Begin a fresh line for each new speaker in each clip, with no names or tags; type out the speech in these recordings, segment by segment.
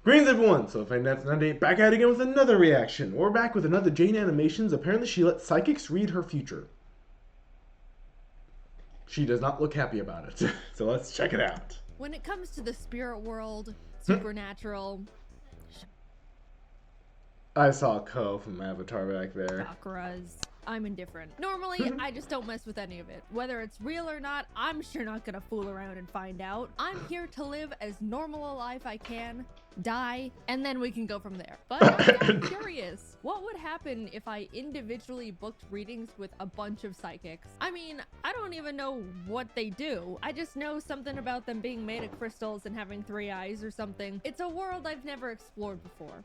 Greetings everyone! So if that's not it, back at it again with another reaction. We're back with another Jane Animations. Apparently she lets psychics read her future. She does not look happy about it. So let's check it out.
When it comes to the spirit world, supernatural,
I saw Ko from Avatar back there.
chakras, I'm indifferent. Normally, I just don't mess with any of it. Whether it's real or not, I'm sure not gonna fool around and find out. I'm here to live as normal a life I can, die, and then we can go from there. But I'm curious, what would happen if I individually booked readings with a bunch of psychics? I mean, I don't even know what they do. I just know something about them being made of crystals and having 3 eyes or something. It's a world I've never explored before.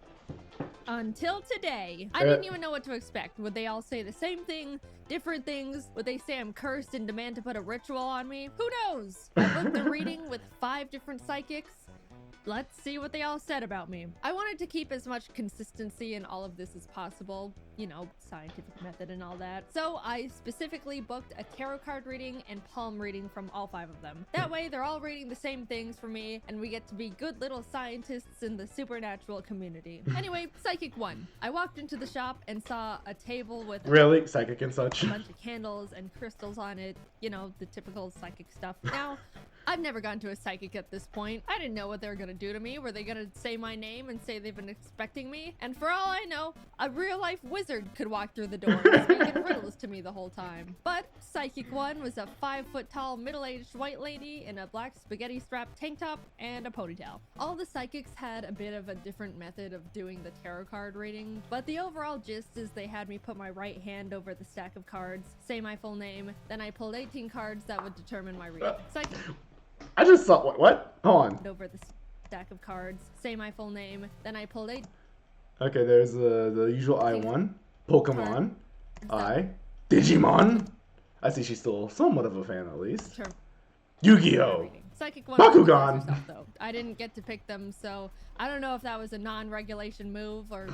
Until today, I didn't even know what to expect. Would they all say the same thing, different things? Would they say I'm cursed and demand to put a ritual on me? Who knows? I booked a reading with 5 different psychics. Let's see what they all said about me. I wanted to keep as much consistency in all of this as possible. You know, scientific method and all that. So I specifically booked a tarot card reading and palm reading from all 5 of them. That way they're all reading the same things for me and we get to be good little scientists in the supernatural community. Anyway, Psychic 1. I walked into the shop and saw a table with
Really? Psychic and such?
a bunch of candles and crystals on it. You know, the typical psychic stuff. Now, I've never gone to a psychic at this point. I didn't know what they were gonna do to me. Were they gonna say my name and say they've been expecting me? And for all I know, a real-life wizard could walk through the door and speaking riddles to me the whole time. But Psychic 1 was a 5-foot-tall, middle-aged white lady in a black spaghetti-strapped tank top and a ponytail. All the psychics had a bit of a different method of doing the tarot card reading, but the overall gist is they had me put my right hand over the stack of cards, say my full name, then I pulled 18 cards that would determine my reading. Psychic
I just saw what? Hold on.
over the stack of cards, say my full name, then I pulled 8.
Okay, there's the usual I1. Pokemon. I. Digimon. I see she's still somewhat of a fan at least.
Sure.
Yu-Gi-Oh!
Psychic 1
Bakugan!
herself, though. I didn't get to pick them, so I don't know if that was a non-regulation move or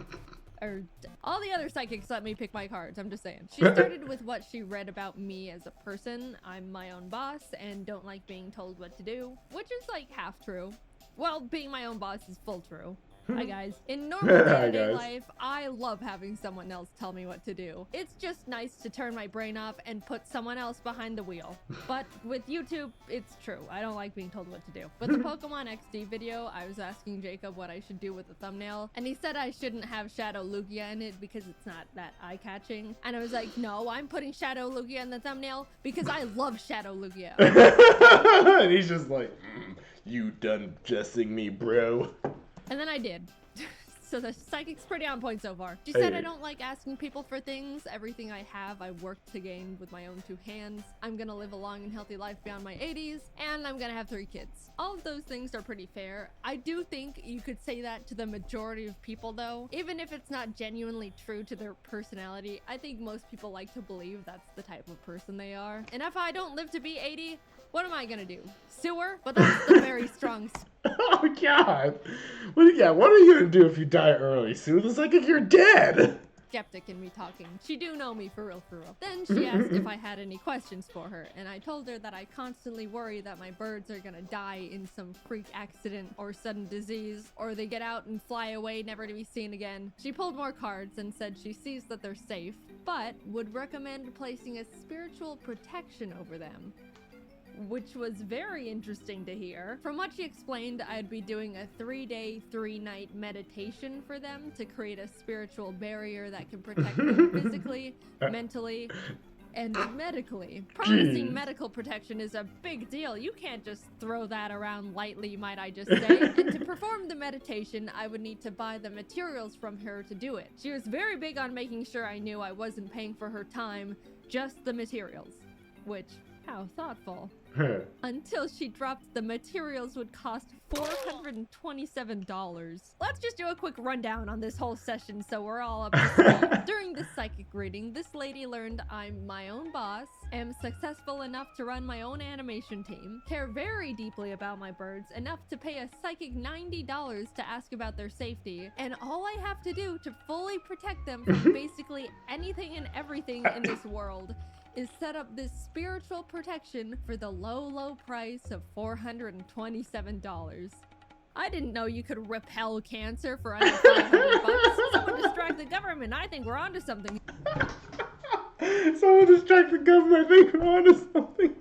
all the other psychics let me pick my cards. I'm just saying. She started with what she read about me as a person. I'm my own boss and don't like being told what to do, which is like half true. Well, being my own boss is full true. Hi guys. In normal day-to-day life, I love having someone else tell me what to do. It's just nice to turn my brain off and put someone else behind the wheel. But with YouTube, it's true. I don't like being told what to do. With the Pokemon XD video, I was asking Jacob what I should do with the thumbnail, and he said I shouldn't have Shadow Lugia in it because it's not that eye-catching. And I was like, no, I'm putting Shadow Lugia in the thumbnail because I love Shadow Lugia.
And he's just like, you done jesting me, bro.
And then I did. So the psychic's pretty on point so far. She said I don't like asking people for things. Everything I have, I worked to gain with my own 2 hands. I'm gonna live a long and healthy life beyond my 80s, and I'm gonna have 3 kids. All of those things are pretty fair. I do think you could say that to the majority of people though. Even if it's not genuinely true to their personality, I think most people like to believe that's the type of person they are. And if I don't live to be 80, what am I gonna do? Sewer? But that's the very strong.
Oh god. What are you gonna do if you die early, Sue? It's like if you're dead.
Skeptic in me talking. She do know me for real, for real. Then she asked if I had any questions for her, and I told her that I constantly worry that my birds are gonna die in some freak accident or sudden disease, or they get out and fly away never to be seen again. She pulled more cards and said she sees that they're safe, but would recommend placing a spiritual protection over them, which was very interesting to hear. From what she explained, I'd be doing a 3-day, 3-night meditation for them to create a spiritual barrier that can protect them physically, mentally, and medically. Promising medical protection is a big deal. You can't just throw that around lightly, might I just say. And to perform the meditation, I would need to buy the materials from her to do it. She was very big on making sure I knew I wasn't paying for her time, just the materials. Which, how thoughtful. Until she dropped the materials would cost $427. Let's just do a quick rundown on this whole session so we're all up to speed. During this psychic reading, this lady learned I'm my own boss, am successful enough to run my own animation team, care very deeply about my birds, enough to pay a psychic $90 to ask about their safety, and all I have to do to fully protect them from basically anything and everything in this world is set up this spiritual protection for the low, low price of $427. I didn't know you could repel cancer for under 500 bucks. Someone distract the government. I think we're onto something.
Someone distract the government. I think we're onto something.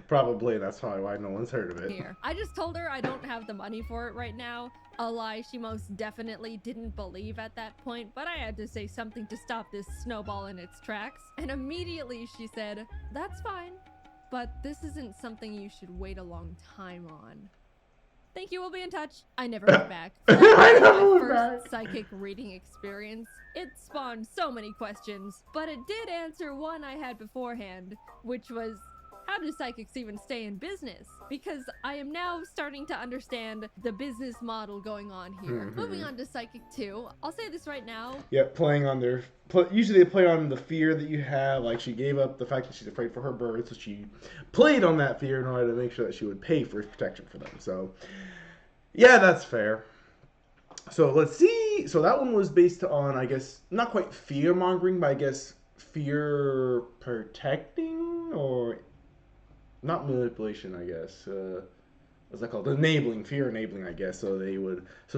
Probably. That's probably why no one's heard of it.
Here. I just told her I don't have the money for it right now. A lie she most definitely didn't believe at that point, but I had to say something to stop this snowball in its tracks. And immediately she said, "That's fine, but this isn't something you should wait a long time on. Thank you, we'll be in touch." I never went back.
I
That
never
was
went
my first
back.
psychic reading experience. It spawned so many questions, but it did answer one I had beforehand, which was, how do psychics even stay in business? Because I am now starting to understand the business model going on here.
Mhm.
Moving on to Psychic 2, I'll say this right now.
Yeah, playing on their. Usually they play on the fear that you have. Like, she gave up the fact that she's afraid for her birds, so she played on that fear in order to make sure that she would pay for protection for them. So, yeah, that's fair. So, let's see. So, that one was based on, I guess, not quite fear mongering, but I guess fear protecting, or not manipulation, I guess. What's that called? Enabling, fear enabling, I guess. So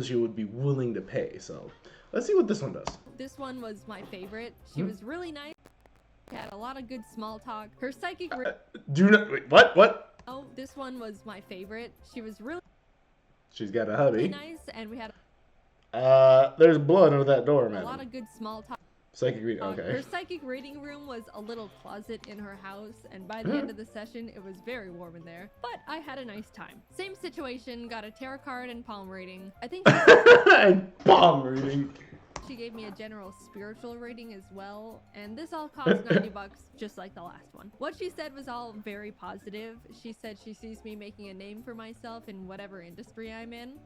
she would be willing to pay. So let's see what this one does.
This one was my favorite. She was really nice. Had a lot of good small talk. Her psychic.
Do not wait. What?
Oh, this one was my favorite. She was really
She's got a hubby.
nice, and we had
There's blood under that door,
a
man.
lot of good small talk.
Psychic reading.
Her
Okay.
psychic reading room was a little closet in her house, and by the end of the session, it was very warm in there. But I had a nice time. Same situation, got a tarot card and palm reading. I think
And palm reading.
she gave me a general spiritual rating as well, and this all cost 90 bucks, just like the last one. What she said was all very positive. She said she sees me making a name for myself in whatever industry I'm in.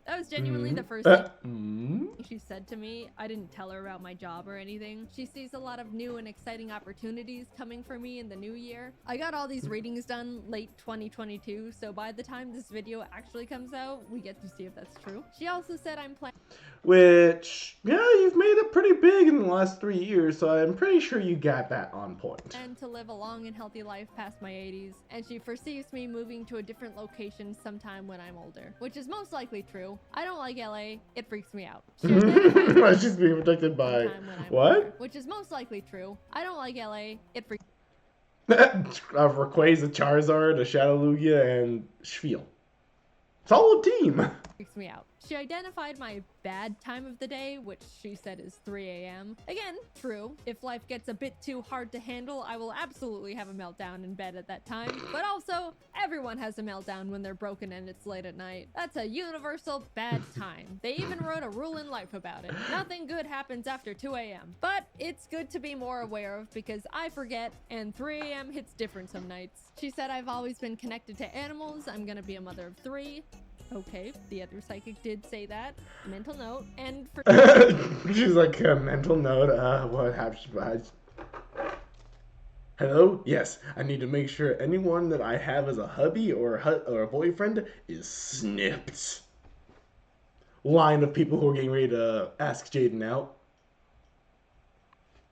That was genuinely the first thing she said to me. I didn't tell her about my job or anything. She sees a lot of new and exciting opportunities coming for me in the new year. I got all these readings done late 2022, so by the time this video actually comes out, we get to see if that's true. She also said I'm planning
Which, yeah, you've made it pretty big in the last 3 years, so I'm pretty sure you got that on point.
and to live a long and healthy life past my 80s, and she foresees me moving to a different location sometime when I'm older, which is most likely true. I don't like LA, it freaks me out. She identified
She's being protected by
sometime when I'm
what?
older, which is most likely true. I don't like LA, it freaks
Rayquaza, Charizard, a Shadow Lugia, and Spiel. Solid team.
me out. She identified my bad time of the day, which she said is 3 a.m. Again, true. If life gets a bit too hard to handle, I will absolutely have a meltdown in bed at that time. But also, everyone has a meltdown when they're broken and it's late at night. That's a universal bad time. They even wrote a rule in life about it. Nothing good happens after 2 a.m. But it's good to be more aware of because I forget and 3 a.m. hits different some nights. She said I've always been connected to animals. I'm gonna be a mother of 3. Okay, the other psychic did say that. Mental note. And for
She's like a mental note. What happened? Hello? Yes, I need to make sure anyone that I have as a hubby or a boyfriend is snipped. Line of people who are getting ready to ask Jaden out.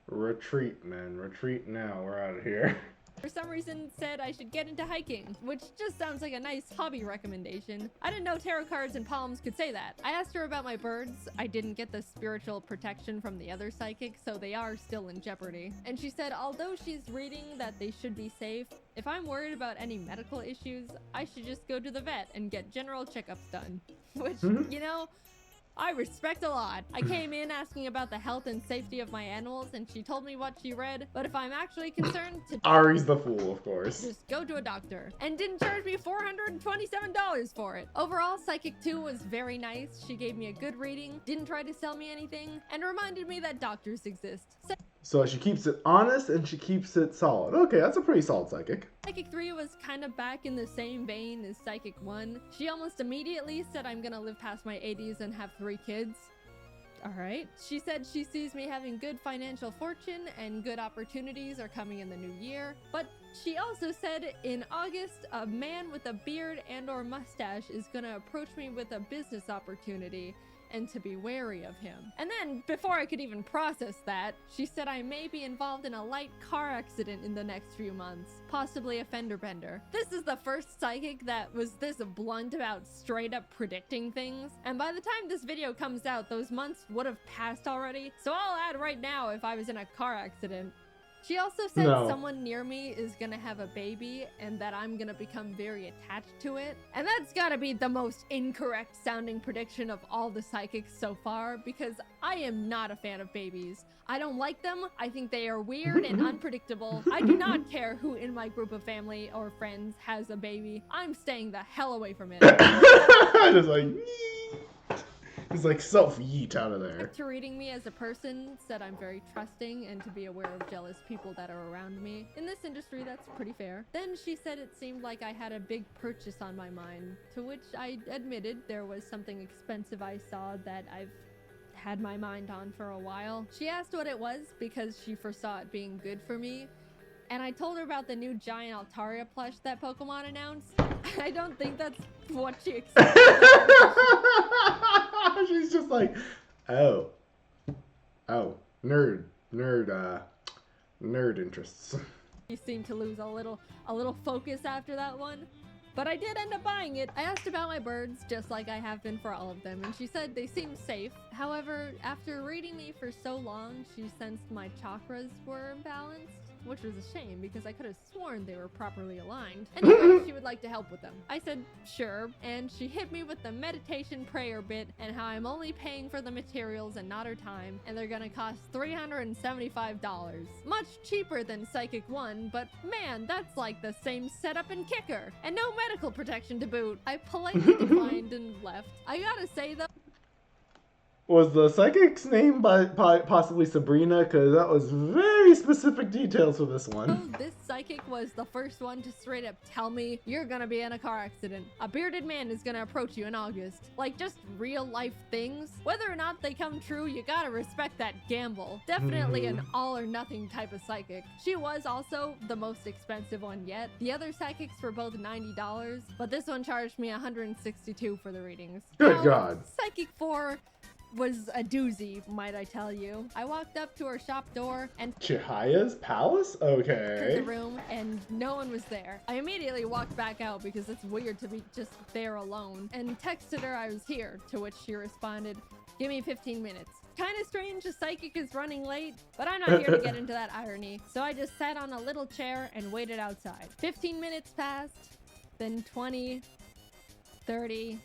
Retreat, man. Retreat now. We're out of here.
for some reason said I should get into hiking, which just sounds like a nice hobby recommendation. I didn't know tarot cards and palms could say that. I asked her about my birds. I didn't get the spiritual protection from the other psychic, so they are still in jeopardy. And she said although she's reading that they should be safe, if I'm worried about any medical issues, I should just go to the vet and get general checkups done. Which, you know, I respect a lot. I came in asking about the health and safety of my animals, and she told me what she read, but if I'm actually concerned to
Ari's the fool, of course.
just go to a doctor, and didn't charge me $427 for it. Overall, Psychic 2 was very nice. She gave me a good reading, didn't try to sell me anything, and reminded me that doctors exist.
So she keeps it honest and she keeps it solid. Okay, that's a pretty solid psychic.
Psychic 3 was kind of back in the same vein as Psychic 1. She almost immediately said I'm gonna live past my 80s and have 3 kids. Alright. She said she sees me having good financial fortune and good opportunities are coming in the new year. But she also said in August, a man with a beard and or mustache is gonna approach me with a business opportunity. and to be wary of him. And then, before I could even process that, she said I may be involved in a light car accident in the next few months, possibly a fender bender. This is the first psychic that was this blunt about straight up predicting things, and by the time this video comes out, those months would have passed already, so I'll add right now if I was in a car accident. She also said someone near me is gonna have a baby and that I'm gonna become very attached to it. And that's gotta be the most incorrect sounding prediction of all the psychics so far, because I am not a fan of babies. I don't like them. I think they are weird and unpredictable. I do not care who in my group of family or friends has a baby. I'm staying the hell away from it.
Just like, he's like self-yeet out of there.
To reading me as a person, said I'm very trusting and to be aware of jealous people that are around me. In this industry, that's pretty fair. Then she said it seemed like I had a big purchase on my mind, to which I admitted there was something expensive I saw that I've had my mind on for a while. She asked what it was because she foresaw it being good for me, and I told her about the new giant Altaria plush that Pokemon announced. I don't think that's what she expected.
She's just like, oh, nerd interests.
She seemed to lose a little focus after that one. But I did end up buying it. I asked about my birds, just like I have been for all of them, and she said they seemed safe. However, after reading me for so long, she sensed my chakras were imbalanced, which was a shame because I could have sworn they were properly aligned. Anyway, she would like to help with them. I said, sure, and she hit me with the meditation prayer bit and how I'm only paying for the materials and not her time, and they're gonna cost $375. Much cheaper than Psychic 1, but man, that's like the same setup and kicker. And no medical protection to boot. I politely declined and left. I gotta say though,
was the psychic's name possibly Sabrina? Because that was very specific details for this one.
This psychic was the first one to straight up tell me, you're gonna be in a car accident. A bearded man is gonna approach you in August. Like, just real life things. Whether or not they come true, you gotta respect that gamble. Definitely an all or nothing type of psychic. She was also the most expensive one yet. The other psychics were both $90, but this one charged me $162 for the readings.
Good God.
Psychic 4 was a doozy, might I tell you. I walked up to her shop door and
Chihiya's palace? Okay.
the room and no one was there. I immediately walked back out because it's weird to be just there alone and texted her I was here, to which she responded, give me 15 minutes. Kind of strange a psychic is running late, but I'm not here to get into that irony. So I just sat on a little chair and waited outside. 15 minutes passed, then 20, 30.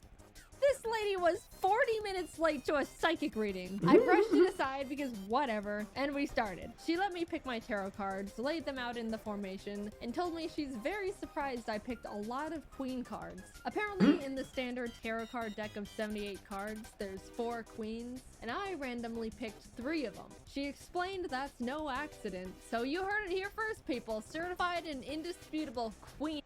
This lady was 40 minutes late to a psychic reading. I brushed it aside because whatever, and we started. She let me pick my tarot cards, laid them out in the formation, and told me she's very surprised I picked a lot of queen cards. Apparently, in the standard tarot card deck of 78 cards, there's 4 queens, and I randomly picked 3 of them. She explained that's no accident, so you heard it here first, people. Certified and indisputable queen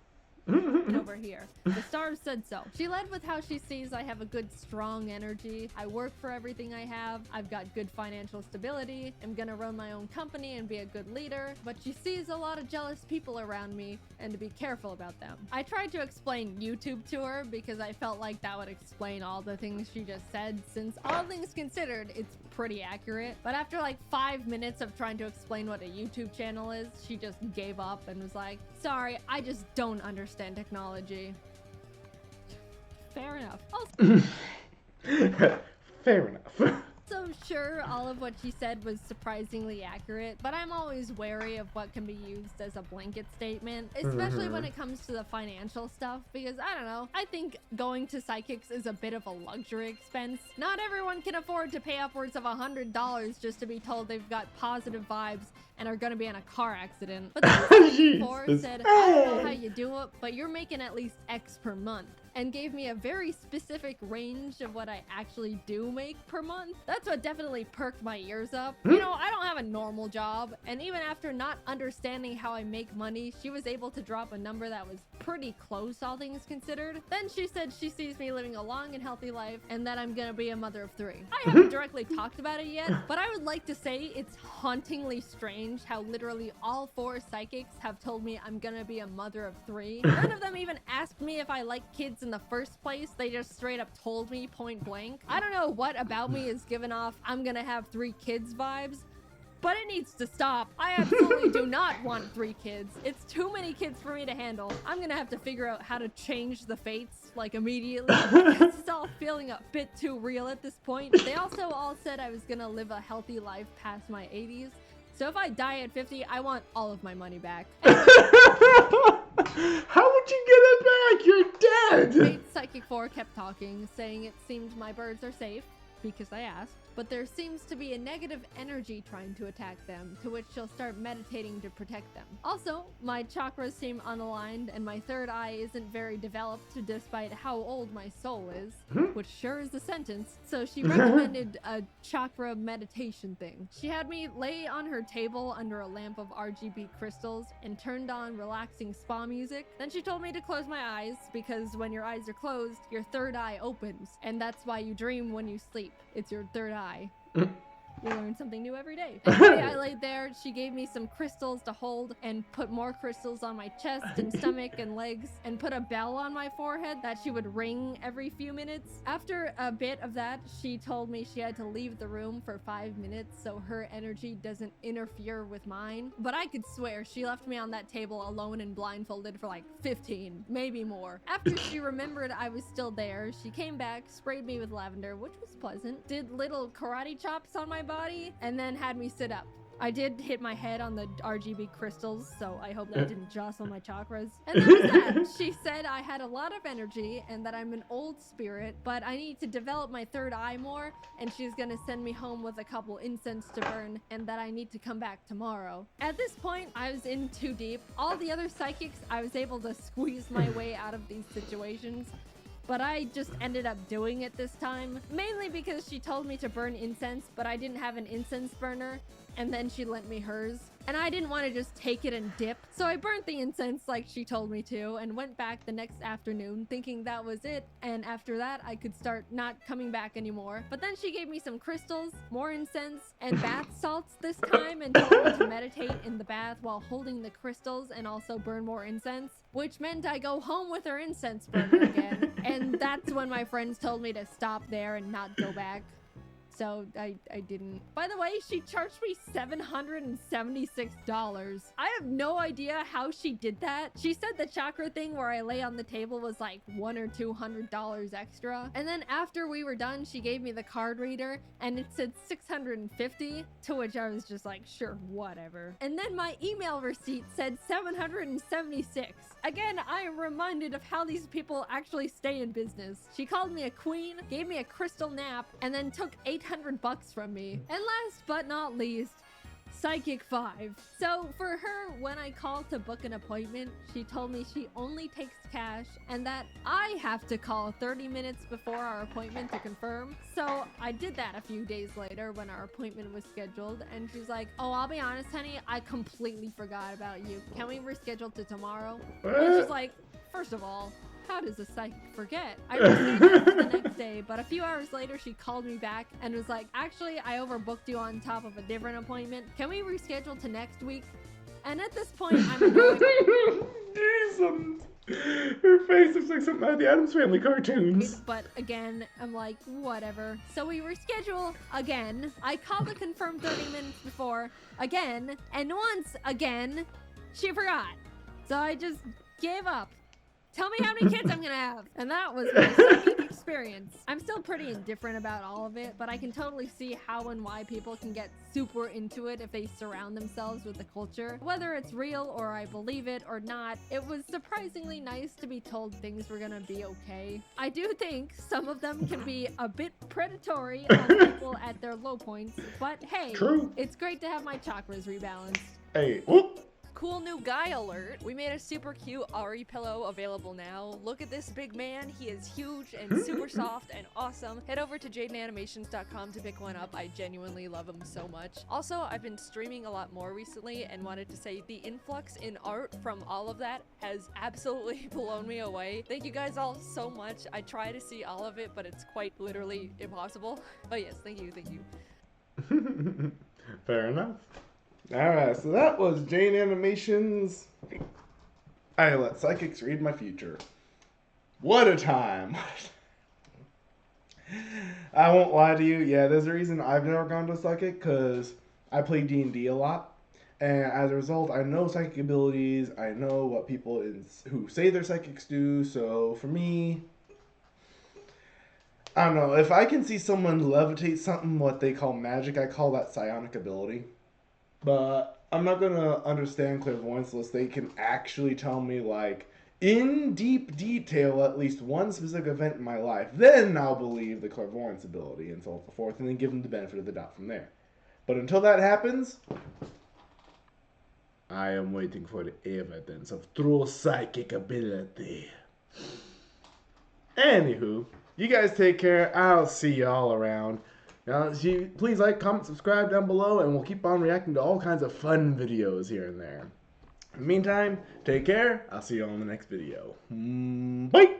over here. The stars said so. She led with how she sees I have a good, strong energy. I work for everything I have. I've got good financial stability. I'm gonna run my own company and be a good leader. But she sees a lot of jealous people around me and to be careful about them. I tried to explain YouTube to her because I felt like that would explain all the things she just said, since all things considered, it's pretty accurate. But after like 5 minutes of trying to explain what a YouTube channel is, she just gave up and was like, sorry, I just don't understand technology. Fair enough.
Fair enough.
So sure, all of what she said was surprisingly accurate, but I'm always wary of what can be used as a blanket statement, especially when it comes to the financial stuff, because I don't know, I think going to psychics is a bit of a luxury expense. Not everyone can afford to pay upwards of $100 just to be told they've got positive vibes and are gonna be in a car accident. But the before said, I don't know how you do it, but you're making at least X per month, and gave me a very specific range of what I actually do make per month. That's what definitely perked my ears up. You know, I don't have a normal job, and even after not understanding how I make money, she was able to drop a number that was pretty close, all things considered. Then she said she sees me living a long and healthy life, and that I'm gonna be a mother of 3. I haven't directly talked about it yet, but I would like to say it's hauntingly strange strange how literally all 4 psychics have told me I'm gonna be a mother of 3. None of them even asked me if I like kids in the first place. They just straight up told me point blank. I don't know what about me is giving off I'm gonna have 3 kids vibes, but it needs to stop. I absolutely do not want 3 kids. It's too many kids for me to handle. I'm gonna have to figure out how to change the fates, like, immediately. Because it's all feeling a bit too real at this point. They also all said I was gonna live a healthy life past my 80s. So if I die at 50, I want all of my money back. Anyway,
how would you get it back? You're dead!
Fate Psychic 4 kept talking, saying it seemed my birds are safe, because I asked. But there seems to be a negative energy trying to attack them, to which she'll start meditating to protect them. Also, my chakras seem unaligned, and my 3rd eye isn't very developed despite how old my soul is, which sure is a sentence. So she recommended a chakra meditation thing. She had me lay on her table under a lamp of RGB crystals and turned on relaxing spa music. Then she told me to close my eyes, because when your eyes are closed, your 3rd eye opens, and that's why you dream when you sleep. It's your 3rd eye. You learn something new every day. Anyway, I laid there. She gave me some crystals to hold and put more crystals on my chest and stomach and legs and put a bell on my forehead that she would ring every few minutes. After a bit of that, she told me she had to leave the room for 5 minutes so her energy doesn't interfere with mine. But I could swear she left me on that table alone and blindfolded for like 15, maybe more. After she remembered I was still there, she came back, sprayed me with lavender, which was pleasant, did little karate chops on my body, and then had me sit up. I did hit my head on the RGB crystals, so I hope that didn't jostle my chakras. And that was that. She said I had a lot of energy and that I'm an old spirit, but I need to develop my 3rd eye more, and she's gonna send me home with a couple incense to burn, and that I need to come back tomorrow. At this point, I was in too deep. All the other psychics, I was able to squeeze my way out of these situations, but I just ended up doing it this time, mainly because she told me to burn incense, but I didn't have an incense burner, and then she lent me hers. And I didn't want to just take it and dip, so I burnt the incense like she told me to and went back the next afternoon thinking that was it, and after that I could start not coming back anymore. But then she gave me some crystals, more incense, and bath salts this time, and told me to meditate in the bath while holding the crystals and also burn more incense, which meant I go home with her incense burner again. And that's when my friends told me to stop there and not go back. So I didn't. By the way, she charged me $776. I have no idea how she did that. She said the chakra thing where I lay on the table was like $100 or $200 extra. And then after we were done, she gave me the card reader and it said $650, to which I was just like, sure, whatever. And then my email receipt said $776. Again, I am reminded of how these people actually stay in business. She called me a queen, gave me a crystal nap, and then took $800 from me. And last but not least, Psychic 5. So for her, when I called to book an appointment, she told me she only takes cash and that I have to call 30 minutes before our appointment to confirm. So I did that a few days later when our appointment was scheduled, and she's like, oh, I'll be honest, honey, I completely forgot about you. Can we reschedule to tomorrow? And she's like, first of all, how does a psychic forget? I rescheduled for the next day, but a few hours later, she called me back and was like, actually, I overbooked you on top of a different appointment. Can we reschedule to next week? And at this point, I'm annoyed.
Jesus. Her face looks like something out of the Addams Family cartoons.
But again, I'm like, whatever. So we reschedule again. I called to confirm 30 minutes before again, and once again, she forgot. So I just gave up. Tell me how many kids I'm gonna have. And that was my psychic experience. I'm still pretty indifferent about all of it, but I can totally see how and why people can get super into it if they surround themselves with the culture. Whether it's real or I believe it or not, it was surprisingly nice to be told things were gonna be okay. I do think some of them can be a bit predatory on people at their low points, but hey,
True.
It's great to have my chakras rebalanced.
Hey, whoop.
Cool new guy alert. We made a super cute Ari pillow available now. Look at this big man. He is huge and super soft and awesome. Head over to jadenanimations.com to pick one up. I genuinely love him so much. Also, I've been streaming a lot more recently and wanted to say the influx in art from all of that has absolutely blown me away. Thank you guys all so much. I try to see all of it, but it's quite literally impossible. But yes, thank you, thank you.
Fair enough. Alright, so that was Jane Animations. I let psychics read my future. What a time! I won't lie to you. Yeah, there's a reason I've never gone to a psychic, because I play D&D a lot. And as a result, I know psychic abilities. I know what people who say they're psychics do. So for me, I don't know. If I can see someone levitate something, what they call magic, I call that psionic ability. But I'm not going to understand clairvoyance unless they can actually tell me, like, in deep detail, at least one specific event in my life. Then I'll believe the clairvoyance ability and so on and so forth, and then give them the benefit of the doubt from there. But until that happens, I am waiting for the evidence of true psychic ability. Anywho, you guys take care. I'll see y'all around. Now, please like, comment, subscribe down below, and we'll keep on reacting to all kinds of fun videos here and there. In the meantime, take care. I'll see you all in the next video. Bye!